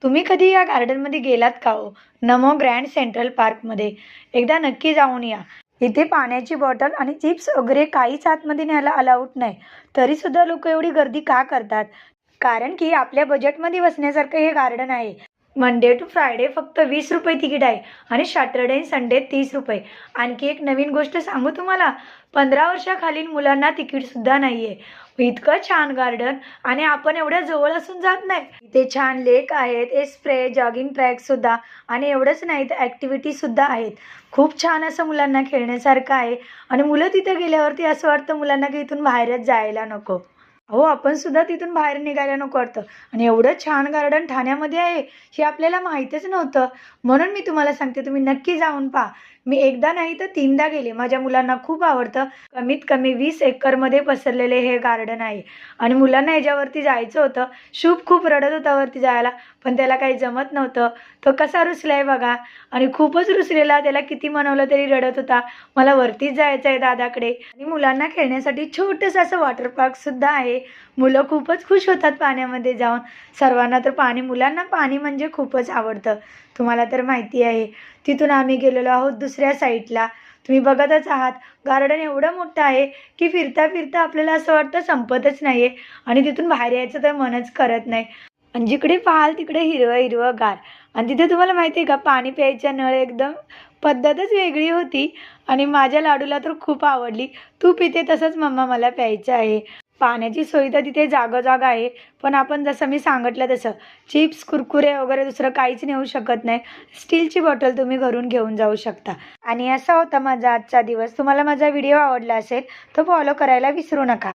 तुम्ही कधी या गार्डनमध्ये गेलात का हो? नमो ग्रँड सेंट्रल पार्कमध्ये एकदा नक्की जाऊन या. इथे पाण्याची बॉटल आणि चिप्स वगैरे काहीच आतमध्ये न्यायला अलाउड नाही. तरीसुद्धा लोक एवढी गर्दी का करतात? कारण की आपल्या बजेटमध्ये बसण्यासारखं हे गार्डन आहे. मंडे टू फ्रायडे फक्त ₹20 तिकीट आहे आणि सॅटर्डे आणि संडे ₹30. आणखी एक नवीन गोष्ट सांगू तुम्हाला, 15 वर्षाखालील मुलांना तिकीटसुद्धा नाही आहे. इतकं छान गार्डन आणि आपण एवढ्या जवळ असून जात नाही. इथे छान लेक आहेत, स्प्रे, जॉगिंग ट्रॅकसुद्धा आणि एवढंच नाही तर ॲक्टिव्हिटीसुद्धा आहेत. खूप छान असं मुलांना खेळण्यासारखं आहे आणि मुलं तिथं गेल्यावरती असं वाटतं मुलांना की इथून बाहेरच जायला नको. हो, आपण सुद्धा तिथून बाहेर निघायला नको वाटतं आणि एवढं छान गार्डन ठाण्यामध्ये आहे, हे आपल्याला माहीतच नव्हतं. म्हणून मी तुम्हाला सांगते, तुम्ही नक्की जाऊन पहा. मी एकदा नाही तर 3दा गेले. माझ्या मुलांना खूप आवडतं. कमीत कमी 20 एकरमध्ये पसरलेले हे गार्डन आहे आणि मुलांना ह्याच्यावरती जायचं होतं. शुभ खूप रडत होता वरती जायला, पण त्याला काही जमत नव्हतं. तो कसा रुसलाय बघा आणि खूपच रुसलेला. त्याला किती मनवलं तरी रडत होता. मला वरतीच जायचं आहे दादाकडे. आणि मुलांना खेळण्यासाठी छोटंसं असं वॉटर पार्कसुद्धा आहे. मुलं खूपच खुश होतात पाण्यामध्ये जाऊन. सर्वांना तर मुलांना पाणी म्हणजे खूपच आवडतं. तुम्हाला तर माहिती आहे. तिथून आम्ही गेलेलो आहोत दुसऱ्या साईडला. तुम्ही बघतच आहात. गार्डन एवढं मोठं आहे की फिरता फिरता आपल्याला असं वाटतं संपतच नाही आहे आणि तिथून बाहेर यायचं तर मनच करत नाही. आणि जिकडे पाहाल तिकडे हिरवं हिरवं गार. आणि तिथे तुम्हाला माहिती आहे का, पाणी प्यायचा नळ एकदम पद्धतच वेगळी होती आणि माझ्या लाडूला तर खूप आवडली. तू पिते तसंच मम्मा मला प्यायचं आहे. पाण्याची सोय तर तिथे जागोजाग आहे, पण आपण जसं मी सांगितलं तसं चिप्स, कुरकुरे वगैरे दुसरं काहीच नेऊ शकत नाही. स्टीलची बॉटल तुम्ही घरून घेऊन जाऊ शकता. आणि असा होता माझा आजचा दिवस. तुम्हाला माझा व्हिडिओ आवडला असेल तर फॉलो करायला विसरू नका.